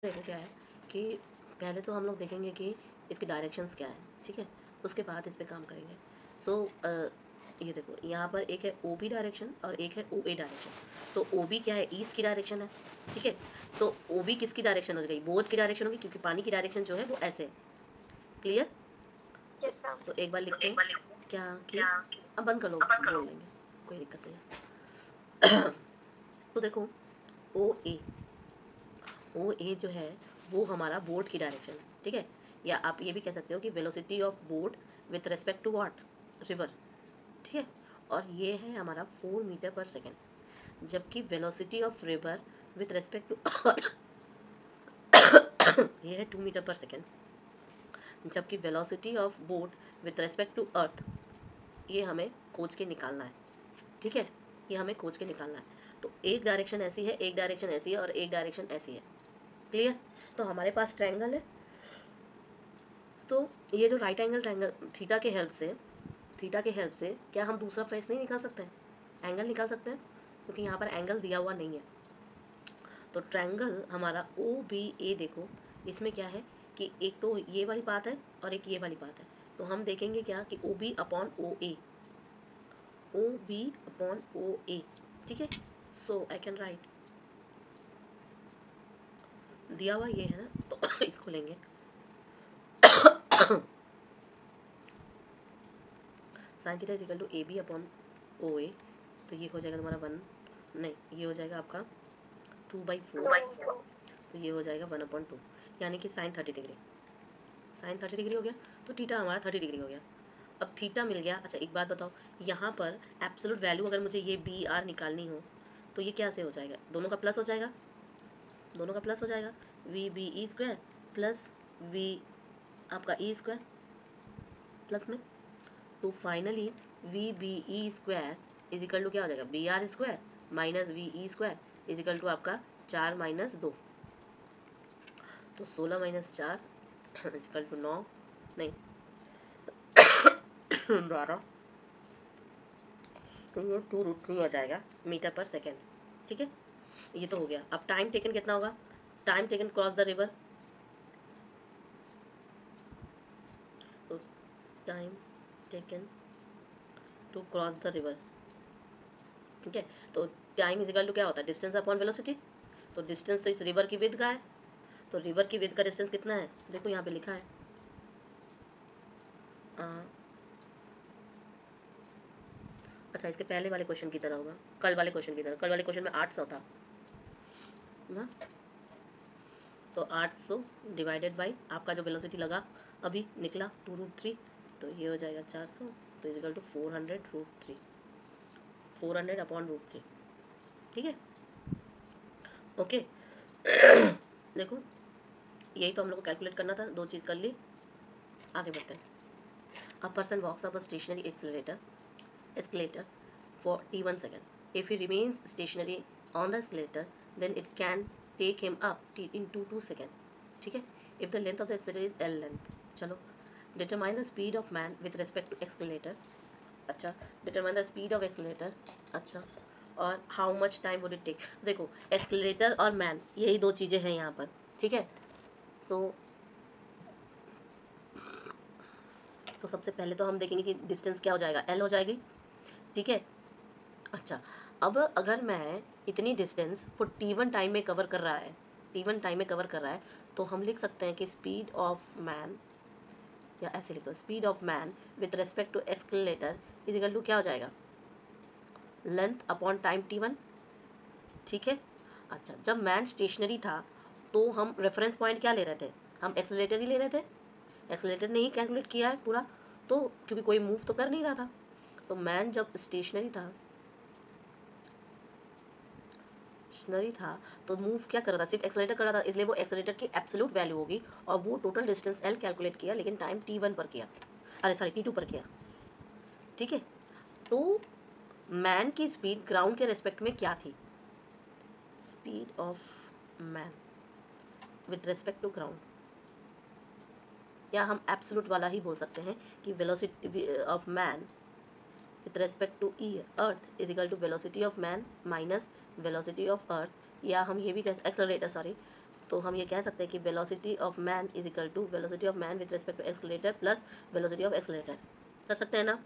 देखो क्या है कि पहले तो हम लोग देखेंगे कि इसकी डायरेक्शंस क्या है, ठीक है। उसके बाद इस पे काम करेंगे। सो ये देखो यहाँ पर एक है ओ बी डायरेक्शन और एक है ओ ए डायरेक्शन। तो ओ बी क्या है, ईस्ट की डायरेक्शन है, ठीक है। तो ओ बी किसकी डायरेक्शन हो गई, बोट की डायरेक्शन होगी, क्योंकि पानी की डायरेक्शन जो है वो ऐसे है। क्लियर? Yes ma'am. तो एक बार लिखते हैं क्या कि अब बंद कर लो, बोल लेंगे, कोई दिक्कत नहीं है। तो देखो ओ ए जो है वो हमारा बोट की डायरेक्शन है, ठीक है। या आप ये भी कह सकते हो कि velocity of boat with respect to what, river, ठीक है। और ये है हमारा 4 मीटर पर सेकेंड, जबकि velocity of river with respect to ये है 2 मीटर पर सेकेंड, जबकि velocity of boat with respect to earth ये हमें खोज के निकालना है, ठीक है। ये हमें खोज के निकालना है। तो एक डायरेक्शन ऐसी है, एक डायरेक्शन ऐसी है और एक डायरेक्शन ऐसी है। क्लियर? तो हमारे पास ट्रायंगल है। तो ये जो राइट एंगल ट्रायंगल थीटा के हेल्प से क्या हम दूसरा फेस नहीं निकाल सकते हैं, एंगल निकाल सकते हैं, क्योंकि यहाँ पर एंगल दिया हुआ नहीं है। तो ट्रायंगल हमारा ओ बी ए, देखो इसमें क्या है कि एक तो ये वाली बात है और एक ये वाली बात है। तो हम देखेंगे क्या कि ओ बी अपॉन ओ ए, ओ बी अपॉन ओ ए, ठीक है। सो आई कैन राइट, दिया हुआ ये है ना, तो इसको लेंगे sine theta is equal to A B upon O A. तो ये हो जाएगा तुम्हारा 1, नहीं ये हो जाएगा आपका 2/4। तो ये हो जाएगा 1/2, यानी कि साइन 30 डिग्री। साइन 30 डिग्री हो गया, तो थीटा हमारा 30 डिग्री हो गया। अब थीटा मिल गया। अच्छा एक बात बताओ, यहाँ पर एब्सोल्यूट वैल्यू अगर मुझे ये बी आर निकालनी हो तो ये क्या से हो जाएगा, दोनों का प्लस हो जाएगा, दोनों का प्लस हो जाएगा। V B E square plus V आपका ई स्क्वायर प्लस में। तो finally V B E square is equal to क्या हो जाएगा, B R square minus V E square is equal to आपका 4 माइनस 2। तो 16 माइनस 4 इज इक्वल टू 9, नहीं 12। तो ये 2√3 हो जाएगा मीटर पर सेकेंड, ठीक है। ये तो हो गया। अब टाइम टेकन कितना होगा, time taken cross the river, तो time taken to cross the river, ठीक है। तो टाइम इज इक्वल टू क्या होता है, डिस्टेंस अपॉन वेलोसिटी। तो डिस्टेंस तो इस रिवर की विड्थ का है, तो रिवर की विड्थ का डिस्टेंस कितना है, देखो यहाँ पे लिखा है अच्छा इसके पहले वाले क्वेश्चन की तरह होगा, कल वाले क्वेश्चन की तरह। कल वाले क्वेश्चन में 800 था ना, तो 800 डिवाइडेड बाई आपका जो वेलोसिटी लगा अभी निकला 2√3, तो ये हो जाएगा 400। तो इज इक्वल टू 400√3, 400/√3, ठीक है। ओके देखो यही तो हम लोग को कैलकुलेट करना था, दो चीज़ कर ली। आगे बढ़ते हैं। A person walks up a stationary escalator for t1 second. If he remains stationary on the escalator, then it can take him up in 2 seconds. ठीक है। If the length of the escalator is L length, चलो determine the speed of man with respect to escalator। अच्छा determine the speed of accelerator। अच्छा और how much time would it take। देखो escalator और man यही दो चीज़ें हैं यहाँ पर, ठीक है। तो सबसे पहले तो हम देखेंगे कि डिस्टेंस क्या हो जाएगा, L हो जाएगी, ठीक है। अच्छा अब अगर मैं इतनी डिस्टेंस को t1 टाइम में कवर कर रहा है, t1 टाइम में कवर कर रहा है, तो हम लिख सकते हैं कि स्पीड ऑफ मैन, या ऐसे लिख दो speed of man with respect to escalator is equal to क्या हो जाएगा, लेंथ अपॉन टाइम t1, ठीक है। अच्छा जब मैन स्टेशनरी था तो हम रेफरेंस पॉइंट क्या ले रहे थे, हम एक्सेलरेटर ही ले रहे थे, एक्सेलरेटर ने ही कैलकुलेट किया है पूरा, तो क्योंकि कोई मूव तो कर नहीं रहा था। तो मैन जब स्टेशनरी था तो मूव क्या कर रहा था, सिर्फ एक्सेलरेटर कर रहा था, इसलिए वो एक्सेलरेटर की एब्सोल्यूट वैल्यू होगी और वो टोटल डिस्टेंस L कैलकुलेट किया, लेकिन टाइम t1 पर किया, अरे सॉरी t2 पर किया, ठीक है। तो मैन की स्पीड ग्राउंड के रेस्पेक्ट में क्या थी, speed of man with respect to ground, या हम एब्सोल्यूट वाला ही बोल सकते हैं कि velocity of man with respect to earth is equal to velocity of man minus velocity of earth, या हम ये भी कह एक्सेलरेटर सॉरी तो हम ये कह सकते हैं कि velocity of man is equal to velocity of man with respect to accelerator plus velocity of accelerator. कर सकते हैं ना?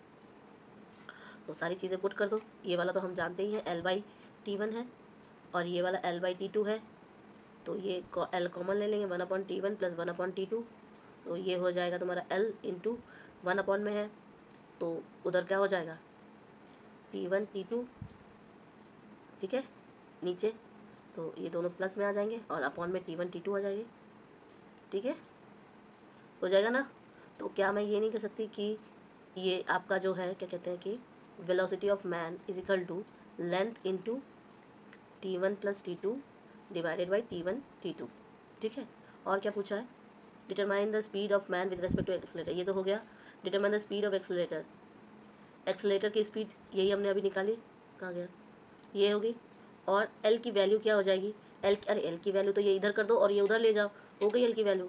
तो सारी चीज़ें पुट कर दो। ये वाला तो हम जानते ही हैं L/T1 है, और ये वाला L/T2 है, तो ये L कॉमन ले लेंगे, 1/T1 प्लस 1/T2, तो ये हो जाएगा तुम्हारा L इंटू 1 में है, तो उधर क्या हो जाएगा T1 T2, ठीक है, नीचे, तो ये दोनों प्लस में आ जाएंगे और अपॉन में T1 T2 आ जाएगी, ठीक है, हो जाएगा ना? तो क्या मैं ये नहीं कह सकती कि ये आपका जो है क्या कहते हैं कि velocity of man is equal to length into T1 प्लस T2 divided by T1 T2, ठीक है। और क्या पूछा है? Determine the speed of man with respect to accelerator, ये तो हो गया। Determine the speed of accelerator, accelerator की स्पीड यही हमने अभी निकाली, कहाँ गया, ये होगी। और एल की वैल्यू क्या हो जाएगी, एल की वैल्यू तो ये इधर कर दो और ये उधर ले जाओ, हो गई एल की वैल्यू।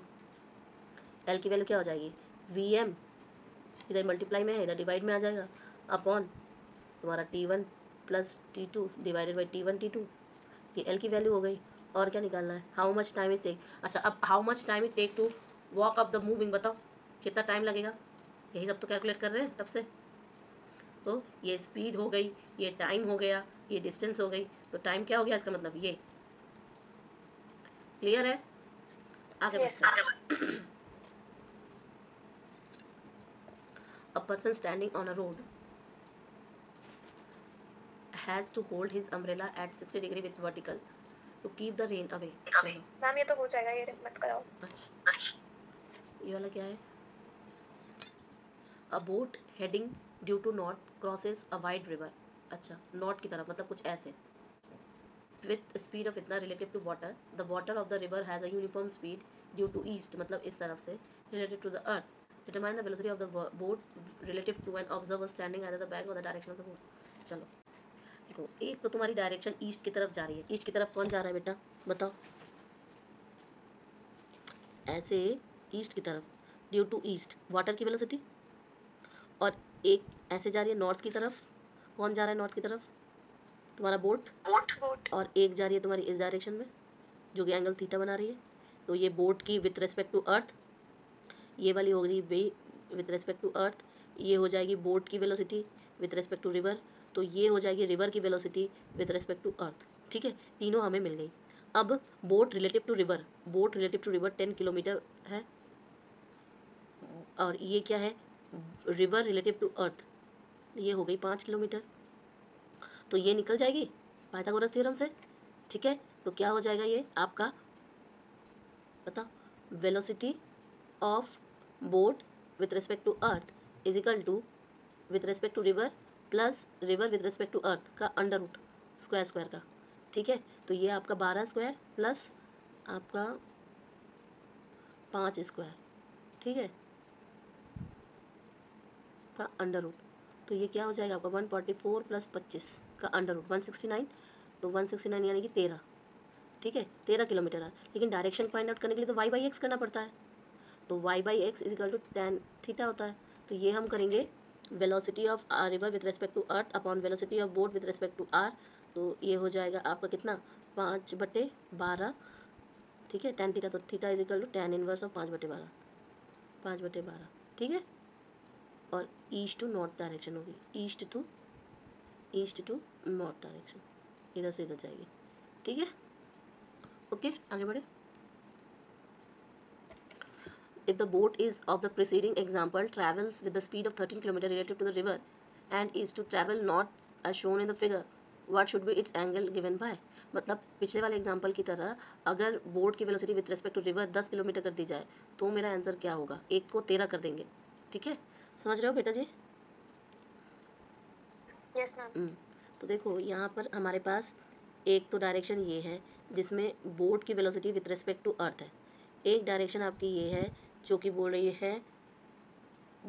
एल की वैल्यू क्या हो जाएगी, Vm, इधर मल्टीप्लाई में है, इधर डिवाइड में आ जाएगा, अपॉन तुम्हारा T1 प्लस T2 divided by T1 T2, ये एल की वैल्यू हो गई। और क्या निकालना है, how much time it take. अच्छा, अब how much time it take to walk up the moving, बताओ कितना टाइम लगेगा, यही सब तो कैलकुलेट कर रहे हैं तब से। तो ये स्पीड हो गई, ये टाइम हो गया, ये डिस्टेंस हो गई, तो टाइम क्या हो गया इसका मतलब ये। क्लियर है? आगे बढ़ते हैं। A person standing on a road has to hold his umbrella at 60 degree with vertical to keep the rain away. चलो मैम ये तो हो जाएगा, ये मत कराओ। अच्छा, ये वाला क्या है? A boat heading due to north crosses a wide river. अच्छा, नॉर्थ की तरफ मतलब कुछ ऐसे, with speed of इतना relative to water, the water of the river has a uniform speed due to east, मतलब इस तरफ से relative to the earth. Determine the velocity of the boat relative to an observer standing either the bank or the direction of the boat. चलो देखो, एक तो तुम्हारी direction east की तरफ जा रही है, ईस्ट की तरफ कौन जा रहा है बेटा, बताओ, ऐसे ईस्ट की तरफ, ड्यू टू ईस्ट वाटर की वेलोसिटी, और एक ऐसे जा रही है नॉर्थ की तरफ, कौन जा रहा है नॉर्थ की तरफ, तुम्हारा बोट, और एक जा रही है तुम्हारी इस डायरेक्शन में जो कि एंगल थीटा बना रही है, तो ये बोट की विथ रिस्पेक्ट टू अर्थ, ये वाली हो गई वे विथ रिस्पेक्ट टू अर्थ, ये हो जाएगी बोट की velocity with respect to river, तो ये हो जाएगी रिवर की velocity with respect to earth, ठीक है, तीनों हमें मिल गई। अब boat relative to river, boat relative to river 10 kilometre है, और ये क्या है, रिवर रिलेटिव टू अर्थ, ये हो गई 5 किलोमीटर, तो ये निकल जाएगी पाइथागोरस थ्योरम से, ठीक है। तो क्या हो जाएगा ये आपका, बताओ, velocity of boat with respect to earth is equal to with respect to river plus river with respect to earth का अंडर रूट स्क्वायर स्क्वायर का, ठीक है। तो ये आपका 12 स्क्वायर प्लस आपका 5 स्क्वायर, ठीक है, का अंडर रूट, तो ये क्या हो जाएगा आपका 144 प्लस 25 का अंडर रूट 169, तो 169 यानी कि 13, ठीक है, 13 किलोमीटर है। लेकिन डायरेक्शन फाइंड आउट करने के लिए तो y/x करना पड़ता है, तो y/x is equal to tan theta होता है, तो ये हम करेंगे velocity of river with respect to earth upon velocity of boat with respect to r, तो ये हो जाएगा आपका कितना 5/12, ठीक है, tan थीटा, तो theta is equal to tan inverse of 5/12, 5/12, ठीक है, और ईस्ट टू नॉर्थ डायरेक्शन होगी, ईस्ट टू नॉर्थ डायरेक्शन, इधर से इधर जाएगी, ठीक है, ओके, आगे बढ़े। If the boat is of the preceding example travels with the speed of 13 km relative to the river and is to travel not as shown in the figure, what should be its angle given by? मतलब पिछले वाले example की तरह अगर boat की velocity with respect to river 10 kilometre कर दी जाए तो मेरा आंसर क्या होगा, एक को 13 कर देंगे, ठीक है, समझ रहे हो बेटा जी? Yes ma'am. तो देखो यहाँ पर हमारे पास एक तो डायरेक्शन ये है जिसमें बोट की velocity with respect to earth है, एक डायरेक्शन आपकी ये है जो कि बोल रही है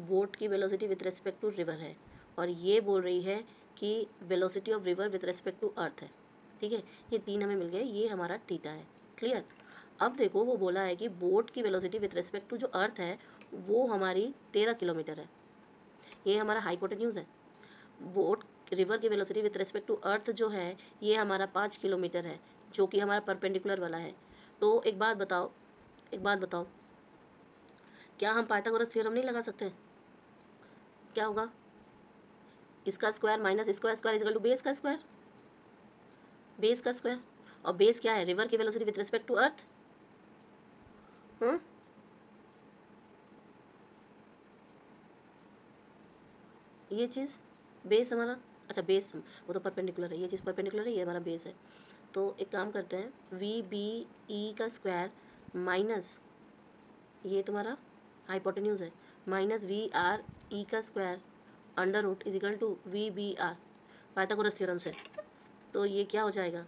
बोट की velocity with respect to river है, और ये बोल रही है कि velocity of river with respect to earth है, ठीक है, ये तीन हमें मिल गए, ये हमारा थीटा है, क्लियर। अब देखो वो बोला है कि बोट की वेलोसिटी विथ रिस्पेक्ट टू जो अर्थ है वो हमारी 13 किलोमीटर है, ये हमारा हाइपोटेन्यूज है। बोट रिवर की velocity with respect to earth जो है ये हमारा 5 किलोमीटर है, जो कि हमारा परपेंडिकुलर वाला है। तो एक बात बताओ, क्या हम पाइथागोरस थ्योरम नहीं लगा सकते? क्या होगा? इसका स्क्वायर माइनस इसका square is equal to base का स्क्वायर, बेस का स्क्वायर। और बेस क्या है? रिवर की velocity with respect to earth. ये चीज़ बेस हमारा, अच्छा बेस वो तो परपेंडिकुलर है, ये चीज़ परपेंडिकुलर है, ये हमारा बेस है। तो एक काम करते हैं, वी बी ई का स्क्वायर माइनस ये तुम्हारा हाइपोटेन्यूज है, माइनस वी आर ई का square under root is equal to V B R Pythagoras theorem से। तो ये क्या हो जाएगा?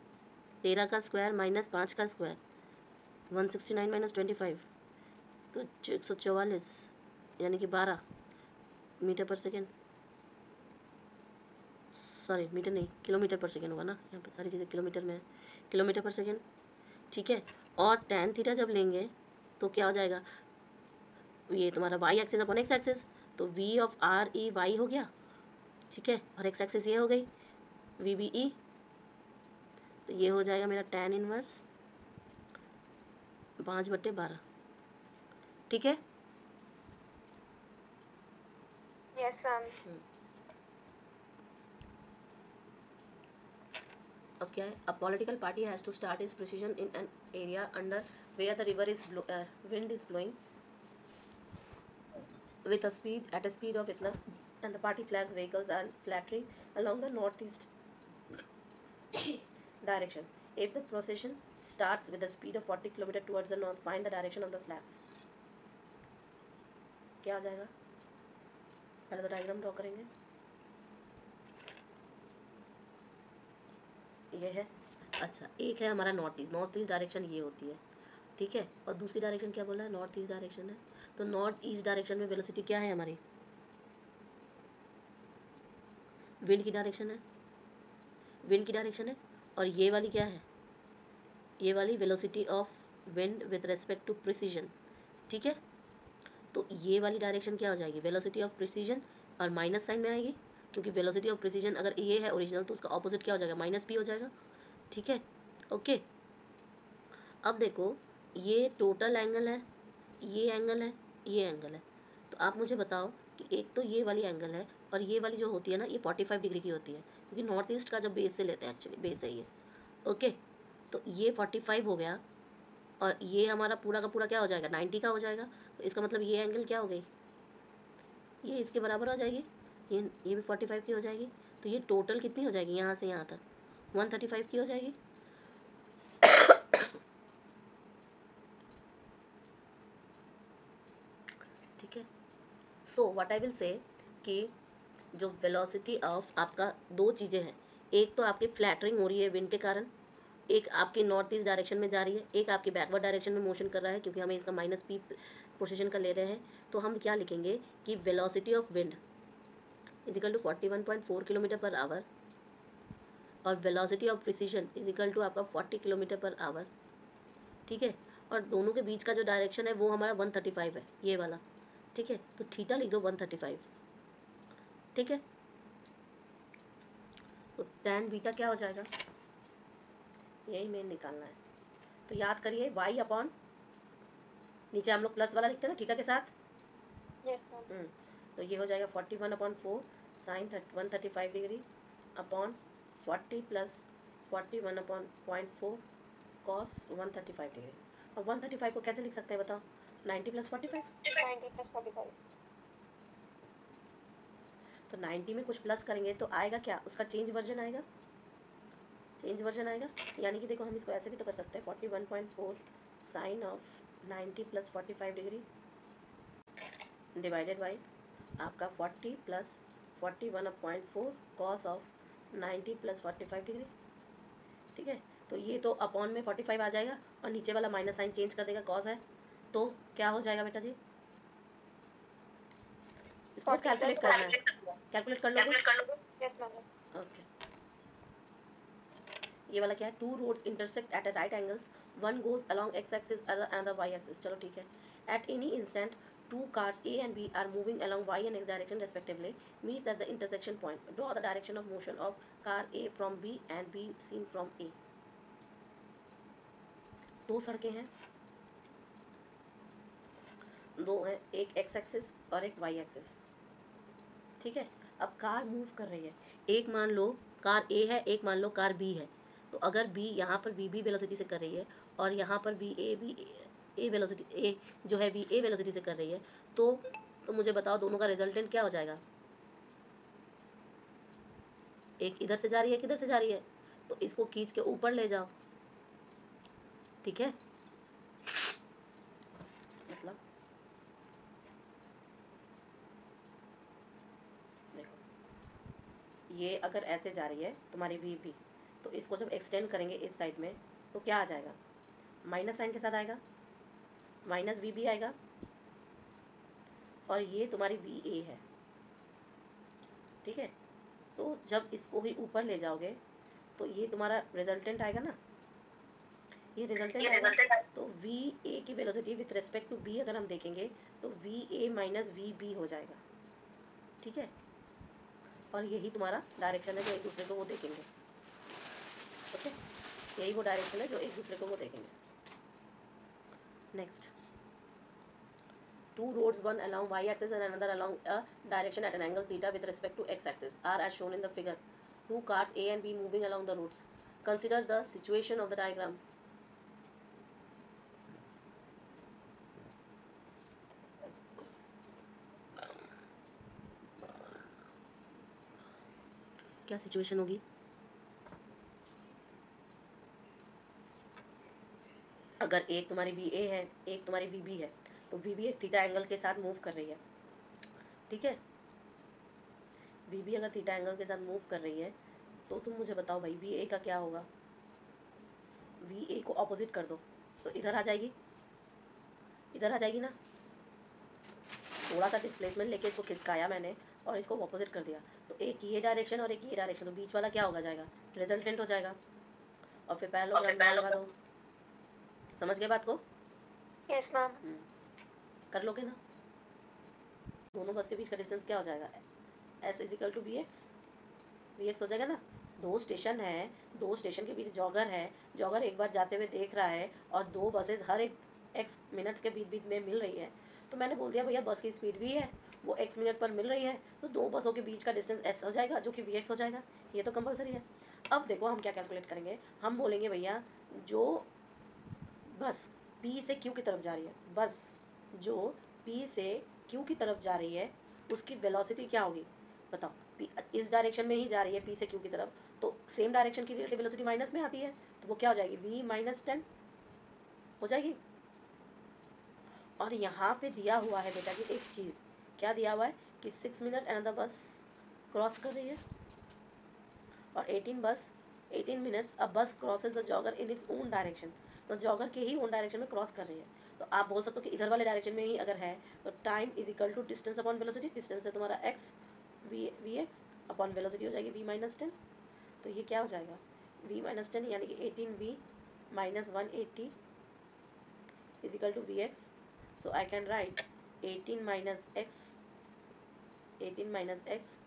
13 का स्क्वायर माइनस 5 का स्क्वायर, 169 माइनस 25, तो 144 यानी कि 12 metre per second, sorry metre नहीं किलोमीटर पर सेकेंड होगा ना, यहाँ पर सारी चीज़ें किलोमीटर में है, किलोमीटर पर सेकेंड। ठीक है, और tan थीटा जब लेंगे तो क्या हो जाएगा? ये तुम्हारा Y axis upon X axis, तो V of R E Y हो गया, ठीक है, और एक्स एक्सिस ये हो गई वी बी ई। तो ये हो जाएगा मेरा tan इनवर्स 5/12। ठीक है, यस मैम। अब क्या है? A political party has to start is precision in an area under where the river is wind is blowing with a speed at a speed of itna, and the party flags vehicles are flattering along the northeast direction. If the procession starts with a speed of 40 km towards the north, find the direction of the flags. क्या आ जाएगा? पहले तो diagram draw करेंगे। ये है, अच्छा एक है हमारा नॉर्थ ईस्ट डायरेक्शन ये होती है, ठीक है, और दूसरी डायरेक्शन क्या बोला है? नॉर्थ ईस्ट डायरेक्शन है। तो नॉर्थ ईस्ट डायरेक्शन में वेलोसिटी क्या है हमारी? विंड की डायरेक्शन है, विंड की डायरेक्शन है, और ये वाली क्या है? ये वाली velocity of wind with respect to precision. ठीक है, तो ये वाली डायरेक्शन क्या हो जाएगी? वेलोसिटी ऑफ प्रिसीजन, और माइनस साइन में आएगी, क्योंकि वेलोसिटी ऑफ प्रिसीजन अगर ये है ओरिजिनल तो उसका ऑपोजिट क्या हो जाएगा? माइनस पी हो जाएगा। ठीक है, ओके। अब देखो, ये टोटल एंगल है, ये एंगल है, ये एंगल है, तो आप मुझे बताओ कि एक तो ये वाली एंगल है, और ये वाली जो होती है ना, ये 45 डिग्री की होती है, क्योंकि नॉर्थ ईस्ट का जब बेस से लेते हैं, एक्चुअली बेस है ये। ओके, तो ये 45 हो गया, और ये हमारा पूरा का पूरा क्या हो जाएगा? 90 का हो जाएगा। तो इसका मतलब ये एंगल क्या हो गई? ये इसके बराबर हो जाएगी, ये भी 45 की हो जाएगी। तो ये टोटल कितनी हो जाएगी यहाँ से यहाँ तक? 135 की हो जाएगी। ठीक है, so what I will say कि जो वेलोसिटी ऑफ आपका दो चीज़ें हैं, एक तो आपकी फ्लैटरिंग हो रही है विंड के कारण, एक आपकी नॉर्थ ईस्ट डायरेक्शन में जा रही है, एक आपकी बैकवर्ड डायरेक्शन में मोशन कर रहा है, क्योंकि हमें इसका माइनस पी पोजीशन का ले रहे हैं। तो हम क्या लिखेंगे कि velocity of wind is equal to 41.4 kilometre per hour, और velocity of precision is equal to आपका 40 किलोमीटर पर आवर। ठीक है, और दोनों के बीच का जो डायरेक्शन है वो हमारा 135 है, ये वाला। ठीक है, तो थीटा लिख दो 135। ठीक है, तो tan बीटा क्या हो जाएगा? यही मेन निकालना है। तो याद करिए y अपॉन, नीचे हम लोग प्लस वाला लिखते हैं ना थीटा के साथ। Yes ma'am. तो ये हो जाएगा 41/4 sine 135 degree upon 40 plus 41/0.4 cos 135 degree. और 135 को कैसे लिख सकते हैं बताओ? 90 प्लस 45। 90 + 45। तो 90 में कुछ प्लस करेंगे तो आएगा क्या? उसका चेंज वर्जन आएगा, चेंज वर्जन आएगा। यानी कि देखो, हम इसको ऐसे भी तो कर सकते हैं, 41.4 sine of 90 plus 45 degree divided by आपका 40 plus 41/4 cos of 90 plus 45 degree. ठीक है, तो ये तो अपॉन में 45 आ जाएगा, और नीचे वाला माइनस साइन चेंज कर देगा, कॉस है, तो क्या हो जाएगा बेटा जी? इसको बस कैलकुलेट करना है, कैलकुलेट कर लोगे? Yes ma'am, yes. ओके, ये वाला क्या है? Two roads intersect at a right angles, one goes along X axis other Y axis. चलो ठीक है, at any instant two cars A and B are moving along y and x direction respectively, meets at the intersection point. Draw the direction of motion of car A from B and B seen from A. दो सड़कें हैं, दो हैं, एक x axis और एक Y axis, ठीक है। अब कार मूव कर रही है, एक मान लो कार ए है, एक मान लो कार बी है। तो अगर बी यहाँ पर वी बी वेलोसिटी से कर रही है और यहाँ पर वी ए वेलोसिटी ए जो है वी ए वेलोसिटी से कर रही है, तो मुझे बताओ दोनों का रिजल्टेंट क्या हो जाएगा। एक इधर से जा रही है, एक इधर से जा रही है, तो इसको खींच के ऊपर ले जाओ, ठीक है। मतलब देखो, ये अगर ऐसे जा रही है तुम्हारी वी बी, तो इसको जब एक्सटेंड करेंगे इस साइड में तो क्या आ जाएगा, माइनस साइन के साथ आएगा, माइनस वी बी आएगा, और ये तुम्हारी वी ए है, ठीक है। तो जब इसको ही ऊपर ले जाओगे तो ये तुम्हारा रिजल्टेंट आएगा ना, ये रिजल्टेंट आएगा। तो वी ए की velocity with respect to B अगर हम देखेंगे तो V A minus V B हो जाएगा, ठीक है। और यही तुम्हारा डायरेक्शन है जो एक दूसरे को वो देखेंगे, ओके। यही वो डायरेक्शन है जो एक दूसरे को वो देखेंगे। Next, two roads, one along y axis and another along a direction at an angle theta with respect to x axis, are as shown in the figure. Two cars A and B moving along the roads. Consider the situation of the diagram. क्या situation होगी, अगर एक तुम्हारी V A है, एक तुम्हारी we B है, तो वी बी एक थीटा एंगल के साथ मूव कर रही है, ठीक है। वी बी अगर थीटा एंगल के साथ मूव कर रही है तो तुम मुझे बताओ भाई वी ए का क्या होगा। वी ए को ऑपोजिट कर दो तो इधर आ जाएगी, इधर आ जाएगी ना। थोड़ा सा डिस्प्लेसमेंट लेके इसको खिसकाया मैंने और इसको ऑपोजिट कर दिया, तो एक ये डायरेक्शन और एक ये डायरेक्शन, तो बीच वाला क्या होगा जाएगा, रिजल्टेंट हो जाएगा। और फिर पैरेललोग्राम लगा दो, समझ गए बात को। Yes ma'am. कर लोगे ना। दोनों बस के बीच का डिस्टेंस क्या हो जाएगा, S is equal to we X हो जाएगा ना। दो स्टेशन है, दो स्टेशन के बीच जॉगर है, जॉगर एक बार जाते हुए देख रहा है और दो बसेस हर एक एक्स मिनट्स के बीच बीच में मिल रही है, तो मैंने बोल दिया भैया बस की स्पीड भी है, वो एक्स मिनट पर मिल रही है, तो दो बसों के बीच का डिस्टेंस एस हो जाएगा जो कि वी एक्स हो जाएगा। ये तो कंपलसरी है। अब देखो हम क्या कैलकुलेट करेंगे, हम बोलेंगे भैया जो बस पी से क्यू की तरफ जा रही है, बस जो पी से क्यू की तरफ जा रही है उसकी वेलोसिटी क्या होगी बताओ। पी इस डायरेक्शन में ही जा रही है पी से क्यू की तरफ, तो सेम डायरेक्शन की रिलेटिव वेलोसिटी माइनस में आती है, तो वो क्या हो जाएगी, वी माइनस 10 हो जाएगी। और यहाँ पे दिया हुआ है बेटा जी एक चीज़, क्या दिया हुआ है कि 6 मिनट अनदर बस क्रॉस कर रही है, और 18 मिनट्स अ बस crosses the jogger in its own direction, तो जॉगर के ही ओन डायरेक्शन में क्रॉस कर रही है। तो आप बोल सकते हो कि इधर वाले डायरेक्शन में ही अगर है तो time is equal to distance upon velocity, distance है तुम्हारा X V x upon velocity हो जाएगी वी माइनस 10। तो ये क्या हो जाएगा, वी माइनस 10 यानी कि 18v minus 180 is equal to we x. So I can write 18 minus x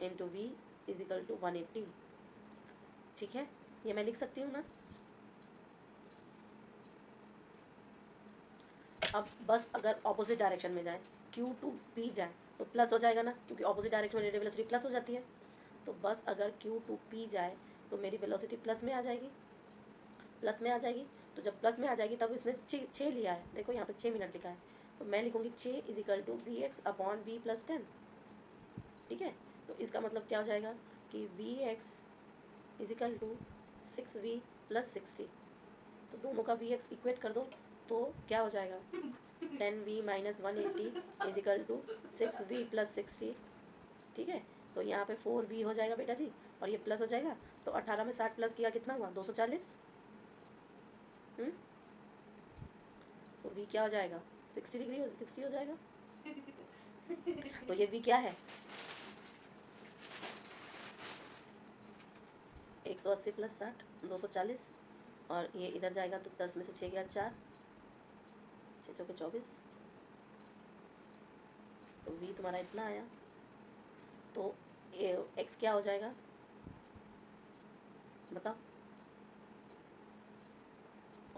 into v is equal to 180, ठीक है। ये मैं लिख सकती हूँ ना। अब बस अगर ऑपोजिट डायरेक्शन में जाए, Q टू P जाए तो प्लस हो जाएगा ना, क्योंकि ऑपोजिट डायरेक्शन में रेडियल वेलोसिटी प्लस हो जाती है। तो बस अगर Q टू P जाए तो मेरी वेलोसिटी प्लस में आ जाएगी, प्लस में आ जाएगी। तो जब प्लस में आ जाएगी तब इसने 6 लिया है, देखो यहाँ पे 6 मिनट लिखा है, तो मैं लिखूँगी 6 is equal to we x upon v plus 10, ठीक है। तो इसका मतलब क्या हो जाएगा कि v x is equal to 6v plus 60, तो दोनों का वी एक्स इक्वेट कर दो तो क्या हो जाएगा 10v minus 180 is equal to 6v plus 60, ठीक है। तो यहाँ पे 4v हो जाएगा बेटा जी, और ये प्लस हो जाएगा, तो 18 में 60 प्लस किया कितना हुआ 240। तो v क्या हो जाएगा 60 डिग्री 60 हो जाएगा। तो ये v क्या है 180 प्लस 60 240, और ये इधर जाएगा तो 10 में से 6 गया 4, 6 चौके 24, तो v तुम्हारा इतना आया। तो x क्या हो जाएगा बताओ,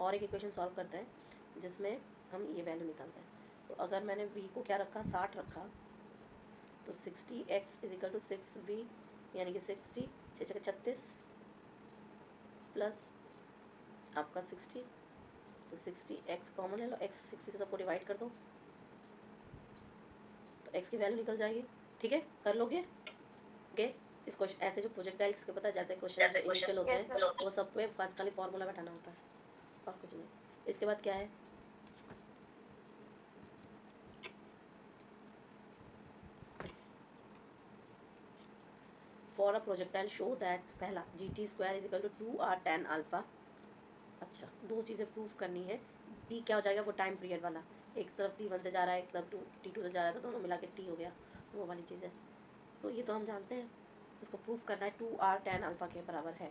और एक इक्वेशन सॉल्व करते हैं जिसमें हम ये वैल्यू निकालते हैं। तो अगर मैंने v को क्या रखा, 60 रखा, तो 60x is equal to 6v, यानी कि 60 6 36 प्लस आपका 60, तो 60x कॉमन ले लो, x 60 से सबको डिवाइड कर दो तो x की वैल्यू निकल जाएगी। ठीक है, कर लोगे? ओके, इस क्वेश्चन ऐसे जो प्रोजेक्टाइल्स के पता है जैसे क्वेश्चन जो इनिशियल होते Yes, हैं sir. वो सब पे फर्स्ट खाली फार्मूला बैठाना होता है और कुछ नहीं। इसके बाद क्या है, for a projectile show that पहला gt square is equal to 2r tan alpha. अच्छा, दो चीज़ें प्रूफ करनी है। t क्या हो जाएगा, वो टाइम पीरियड वाला, एक तरफ t1 से जा रहा है एक तरफ t2 से जा रहा है, तो दोनों मिला के t हो गया, वो वाली चीज़ है। तो ये तो हम जानते हैं, इसको प्रूफ करना है 2r tan अल्फा के बराबर है।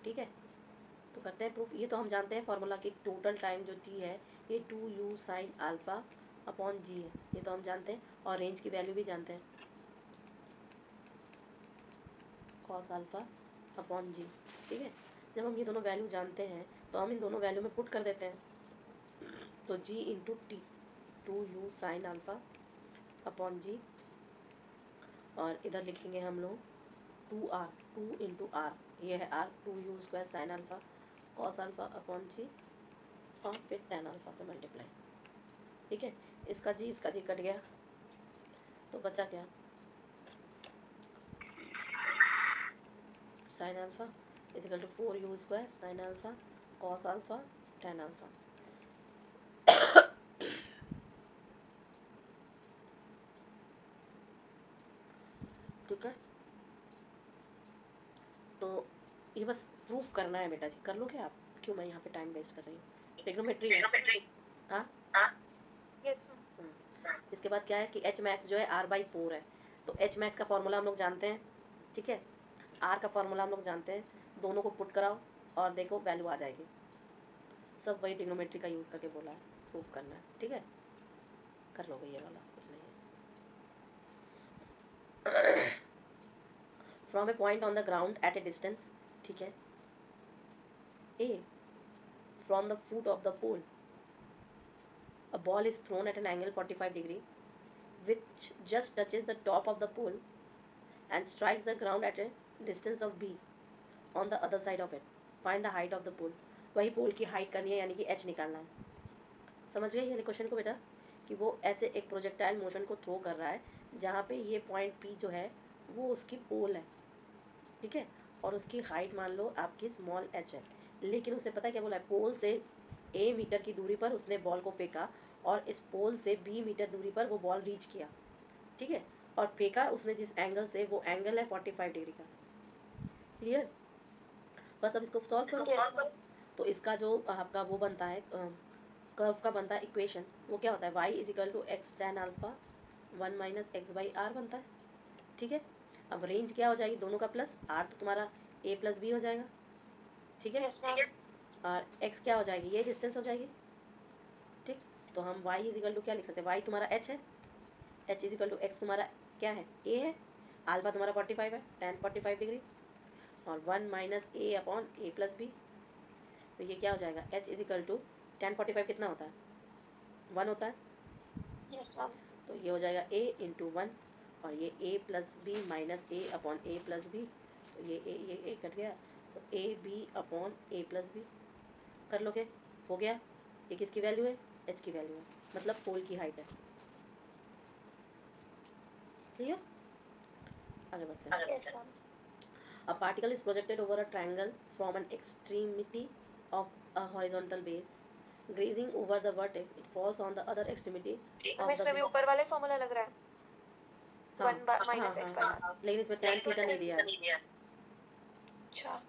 ठीक है, तो करते हैं प्रूफ। ये तो हम जानते हैं फार्मूला की टोटल टाइम जो t है ये 2u sine alpha upon g है, ये तो हम जानते हैं। और रेंज की वैल्यू भी जानते हैं, कॉस अल्फा अपॉन g। ठीक है, जब हम ये दोनों वैल्यू जानते हैं तो हम इन दोनों वैल्यू में पुट कर देते हैं। तो g into T, 2u sine alpha upon g, और इधर लिखेंगे हम लोग 2r, 2 इंटू आर, ये है r, 2u square sine alpha cos alpha upon g, और फिर tan अल्फा से मल्टीप्लाई। ठीक है, इसका जी कट गया, तो बचा क्या, sine alpha is equal to 4u square sine alpha cos alpha tan alpha. ठीक है, तो ये बस प्रूफ करना है बेटा जी, कर लोगे आप? क्यों मैं यहाँ पे टाइम वेस्ट कर रही हूँ, ट्रिग्नोमेट्री है। हाँ, Yes, ma'am. इसके बाद क्या है कि एच मैक्स जो है r/4 है, तो एच मैक्स का फॉर्मूला हम लोग जानते हैं। ठीक है, आर का फॉर्मूला हम लोग जानते हैं, दोनों को पुट कराओ और देखो वैल्यू आ जाएगी। सब वही ट्रिग्नोमेट्री का यूज़ करके बोला है, प्रूफ करना है। ठीक है, कर लोगे ये वाला, कुछ नहीं है। From a point on the ground at a distance, ठीक है, A from the foot of the pole a ball is thrown at an angle 45 degree which just touches the top of the pole and strikes the ground at a distance of b on the other side of it. Find the height of the pole. वही पोल की height करनी है, यानी कि h निकालना है। समझ गए ये क्वेश्चन को बेटा, कि वो ऐसे एक प्रोजेक्टाइल मोशन को थ्रो कर रहा है जहाँ पे ये पॉइंट p जो है वो उसकी पोल है। ठीक है, और उसकी हाइट मान लो आपकी स्मॉल h है, लेकिन उसने पता क्या बोला है, पोल से a मीटर की दूरी पर उसने बॉल को फेंका और इस पोल से b मीटर दूरी पर वो बॉल रीच किया। ठीक है, और फेंका उसने जिस एंगल से, वो एंगल है 45 डिग्री का। क्लियर? बस अब इसको सॉल्व करो। Yes, ma'am. तो इसका जो आपका वो बनता है कर्व का बनता है इक्वेशन, वो क्या होता है, y is equal to x tan alpha 1 minus x by r बनता है। ठीक है, अब रेंज क्या हो जाएगी, दोनों का प्लस, r तो तुम्हारा a प्लस b हो जाएगा। ठीक है, Yes, ma'am. और x क्या हो जाएगी, ये डिस्टेंस हो जाएगी। ठीक, तो हम y इज इक्वल टू क्या लिख सकते हैं, y तुम्हारा h है, h is equal to x तुम्हारा क्या है, a है, अल्फा तुम्हारा 45 है, tan 45 डिग्री, और 1 minus a upon a plus b. तो ये क्या हो जाएगा, h is equal to tan 45 कितना होता है, 1 होता है, Yes, ma'am. तो ये हो जाएगा a इंटू 1, और ये a plus b minus a upon a plus b, तो ये a कट गया, तो a b upon a plus b. कर लोगे, हो गया। ये किसकी वैल्यू है, h की वैल्यू है, मतलब पोल की हाइट है। क्लियर? आगे बढ़ते हैं। Yes, ma'am. A particle is projected over a triangle from an extremity of a horizontal base. Grazing over the vertex, it falls on the other extremity of हमें the इसमें भी base. ऊपर वाले formula लग रहा है, हाँ, 1 माइनस एक्स बाई आर। लेकिन इसमें tan थीटा नहीं दिया है। अच्छा,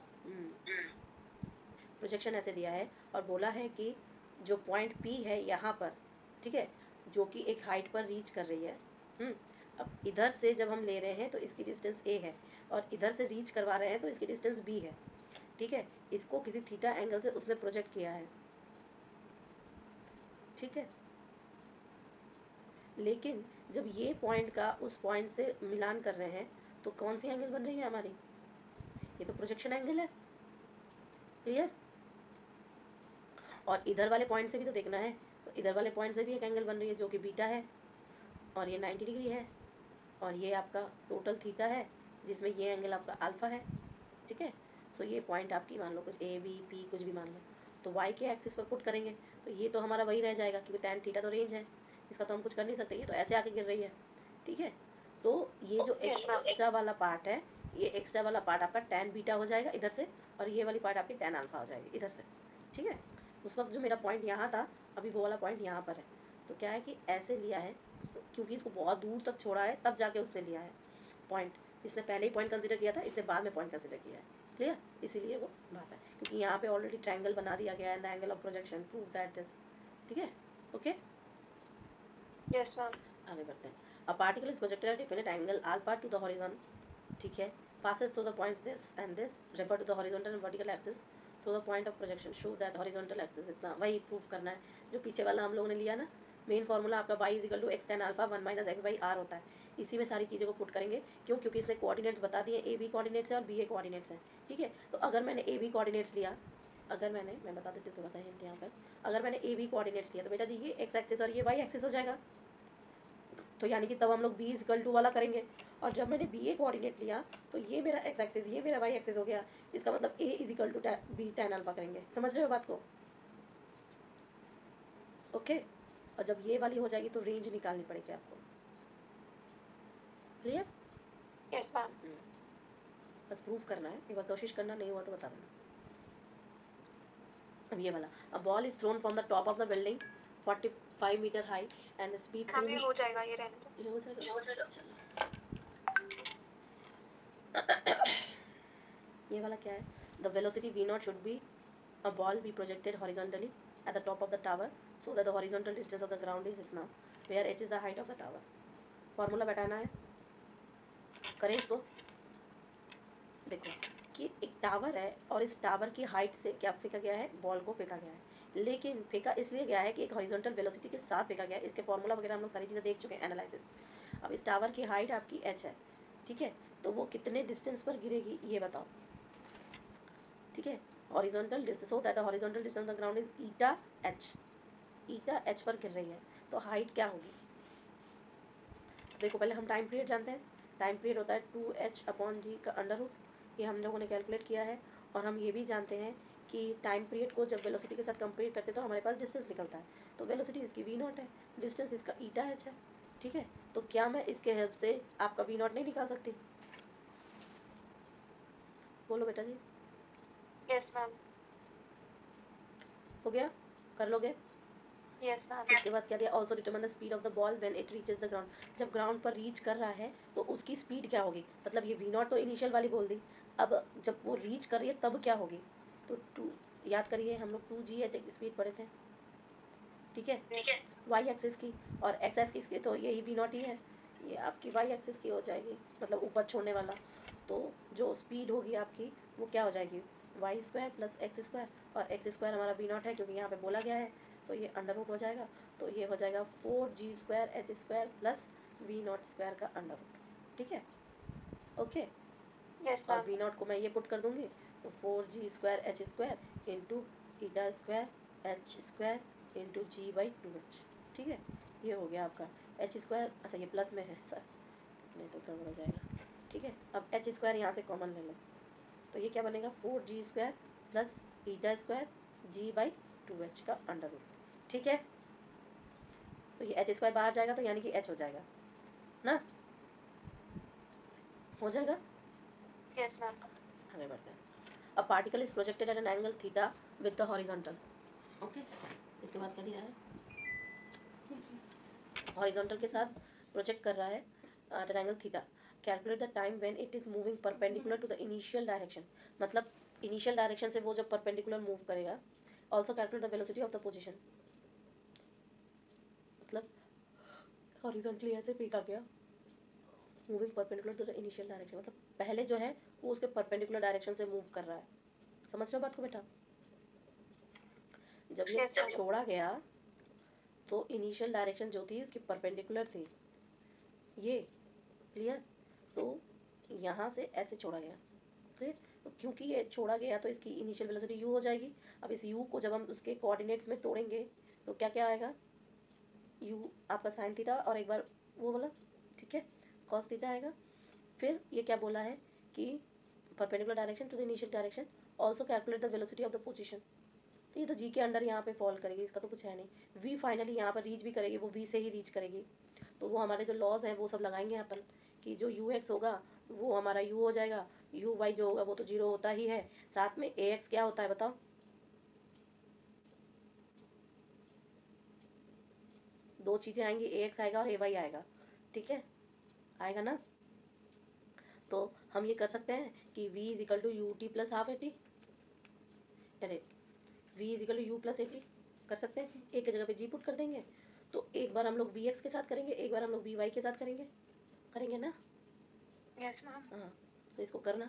प्रोजेक्शन ऐसे दिया है और बोला है कि जो पॉइंट P है यहाँ पर, ठीक है, जो कि एक हाइट पर रीच कर रही है। अब इधर से जब हम ले रहे हैं तो इसकी डिस्टेंस a है, और इधर से रीच करवा रहे हैं तो इसकी डिस्टेंस b है। ठीक है, इसको किसी थीटा एंगल से उसने प्रोजेक्ट किया है। ठीक है, लेकिन जब ये पॉइंट का उस पॉइंट से मिलान कर रहे हैं तो कौन सी एंगल बन रही है हमारी, ये तो प्रोजेक्शन एंगल है। क्लियर? और इधर वाले पॉइंट से भी तो देखना है, तो इधर वाले पॉइंट से भी एक एंगल बन रही है जो कि बीटा है, और ये 90 डिग्री है, और ये आपका टोटल थीटा है जिसमें ये एंगल आपका अल्फा है। ठीक है, सो ये पॉइंट आपकी मान लो कुछ ए बी पी कुछ भी मान लो, तो वाई के एक्सिस पर पुट करेंगे तो ये तो हमारा वही रह जाएगा, क्योंकि टैन थीटा तो रेंज है, इसका तो हम कुछ कर नहीं सकते, ये तो ऐसे आके गिर रही है। ठीक है, तो ये जो एक्स्ट्रा वाला पार्ट है, ये एक्स्ट्रा वाला पार्ट आपका टैन बीटा हो जाएगा इधर से, और ये वाली पार्ट आपकी टैन अल्फा हो जाएगी इधर से। ठीक है, उस वक्त जो मेरा पॉइंट यहाँ था, अभी वो वाला पॉइंट यहाँ पर है, तो क्या है कि ऐसे लिया है, क्योंकि इसको बहुत दूर तक छोड़ा है तब जाके उसने लिया है पॉइंट। इसने पहले ही पॉइंट कंसिडर किया था, इसने बाद में पॉइंट कंसिडर किया है। क्लियर, इसीलिए वो बात है, क्योंकि यहाँ पे ऑलरेडी ट्रायंगल बना दिया गया है, the angle of projection prove that this. ठीक है, ओके, यस मैम। आगे बढ़ते हैं। A particle is projected at definite angle alpha two the horizon, ठीक है, passes through the points this and this, refer to the horizontal and vertical axis through the point of projection, show that horizontal axis, इतना वही prove करना है जो पीछे वाला हम लोगों ने लिया ना। मेन फार्मूला आपका y is equal to x tan alpha 1 minus x by r होता है, इसी में सारी चीज़ों को पुट करेंगे। क्यों? क्योंकि इसने कोऑर्डिनेट्स बता दिए, ए बी कोऑर्डिनेट्स है और बी ए कोऑर्डिनेट्स है। ठीक है, तो अगर मैंने ए बी कोऑर्डिनेट्स लिया, अगर मैं बता देती हूँ थोड़ा सा हिंट यहाँ पर, अगर मैंने ए बी कोऑर्डिनेट्स लिया तो बेटा जी ये एक्स एक्सिस और ये वाई एक्सिस हो जाएगा, तो यानी कि तब हम लोग बी इजिकल टू वाला करेंगे। और जब मैंने बी ए कोऑर्डिनेट लिया तो ये मेरा एक्स एक्सिस, ये मेरा वाई एक्सिस हो गया, इसका मतलब A equal to B tan alpha करेंगे। समझ रहे हो बात को? ओके, और जब ये वाली हो जाएगी तो रेंज निकालनी पड़ेगी आपको। क्लियर? Yes ma'am. बस प्रूव करना है, एक बार कोशिश करना, नहीं हुआ तो बता देना। अब ये वाला, a ball is thrown from the top of the building 45 metre high and speed हम ये हो जाएगा, ये रहने दो। ये हो जाएगा, चलो। ये वाला क्या है? The velocity v not should be a ball be projected horizontally at the top of the tower so that the horizontal distance of the ground is इतना, where h is the height of the tower। Formula बैठाना है, करें इसको। देखो कि एक tower है और इस टावर की हाइट से क्या फेंका गया है, बॉल को फेंका गया है, लेकिन फेंका इसलिए गया है कि एक हॉरिजॉन्टल वेलोसिटी के साथ फेंका गया है। इसके फॉर्मूला वगैरह हम लोग सारी चीज़ें देख चुके हैं, एनालिसिस। अब इस टावर की हाइट आपकी h है, ठीक है, तो वो कितने डिस्टेंस पर गिरेगी ये बताओ। ठीक है, horizontal distance, so that the horizontal distance of the ground is eta H, eta H पर गिर रही है, तो हाइट क्या होगी? तो देखो पहले हम टाइम पीरियड जानते हैं, टाइम पीरियड होता है 2h/g का अंडर रूट, ये हम लोगों ने कैलकुलेट किया है। और हम ये भी जानते हैं कि टाइम पीरियड को जब वेलोसिटी के साथ कंपेयर करते हैं तो हमारे पास डिस्टेंस निकलता है, तो वेलोसिटी इसकी v नॉट है, डिस्टेंस इसका ईटा एच है। ठीक है, तो क्या मैं इसके हेल्प से आपका v नॉट नहीं निकाल सकती? बोलो बेटा जी। Yes ma'am. हो गया, कर लोगे? Yes ma'am. इसके बाद क्या दिया? Also determine the speed of the ball when it reaches the ground, जब ग्राउंड पर रीच कर रहा है तो उसकी स्पीड क्या होगी? मतलब ये वी नॉट तो इनिशियल वाली बोल दी, अब जब वो रीच कर रही है तब क्या होगी? तो टू, याद करिए हम लोग 2gh की स्पीड पढ़े थे। ठीक है, वाई एक्सिस की, और एक्स एक्सिस की तो यही वी नॉट ही है, ये आपकी वाई एक्सिस की हो जाएगी, मतलब ऊपर छोड़ने वाला। तो जो स्पीड होगी आपकी वो क्या हो जाएगी? Y square plus x square, और एक्स स्क्वायर हमारा वी नॉट है क्योंकि यहाँ पे बोला गया है, तो ये अंडर रूट हो जाएगा, तो ये हो जाएगा 4g square h square plus v naught square का अंडर रूट। ठीक है, ओके। यस और मैम। वी नॉट को मैं ये पुट कर दूंगी, तो 4g square h square into eta square h square into g/2h। ठीक है, ये हो गया आपका एच स्क्वायर, अच्छा ये प्लस में है सर, नहीं तो गड़बड़ हो जाएगा। ठीक है, अब एच स्क्वायर यहाँ से कॉमन ले लो, तो ये क्या बनेगा? 4g square plus eta square g/2h का अंडर रूट। ठीक है, तो ये एच स्क्वायर बाहर जाएगा तो यानी कि एच हो जाएगा ना, हो जाएगा। Yes ma'am. आगे बढ़ते हैं। A particle is projected at an angle theta with the horizontal, okay. इसके बाद क्या दिया है? हॉरिजॉन्टल के साथ प्रोजेक्ट कर रहा है at an angle theta, calculate the time when it is moving perpendicular to the initial direction, मतलब इनिशियल डायरेक्शन से वो जब परपेंडिकुलर मूव करेगा। Also calculate the velocity of the position, मतलब हॉरिजॉन्टली ऐसे फेंका गया, moving perpendicular to the initial direction, मतलब पहले जो है वो उसके परपेंडिकुलर डायरेक्शन से मूव कर रहा है। समझ रहे हो बात को बेटा? जब ये Yes, ma'am. छोड़ा गया तो इनिशियल डायरेक्शन जो थी उसकी परपेंडिकुलर थी, ये क्लियर, तो यहाँ से ऐसे छोड़ा गया, क्लियर, तो क्योंकि ये छोड़ा गया तो इसकी इनिशियल वेलोसिटी u हो जाएगी। अब इस u को जब हम उसके कोऑर्डिनेट्स में तोड़ेंगे तो क्या क्या आएगा, u आपका साइन थीटा और एक बार वो वाला, ठीक है, कॉस थीटा आएगा। फिर ये क्या बोला है कि perpendicular direction to the initial direction, also calculate the velocity of the position. तो ये तो जी के अंडर यहाँ पे फॉल करेगी, इसका तो कुछ है नहीं। वी फाइनली यहाँ पर रीच भी करेगी, वो वी से ही रीच करेगी। तो वो हमारे जो लॉज हैं वो सब लगाएंगे अपन कि जो यू एक्स होगा वो हमारा यू हो जाएगा, यू वाई जो होगा वो तो जीरो होता ही है, साथ में ए एक्स क्या होता है बताओ, दो चीज़ें आएंगी, ए एक्स आएगा और ए वाई आएगा, ठीक है, आएगा ना। तो हम ये कर सकते हैं कि v is equal to u t plus half a t, अरे v is equal to u plus a t कर सकते हैं, एक की जगह पे g पुट कर देंगे। तो एक बार हम लोग वी एक्स के साथ करेंगे, एक बार हम लोग वी वाई के साथ करेंगे, करेंगे ना। Yes, ma'am. हाँ, तो इसको करना,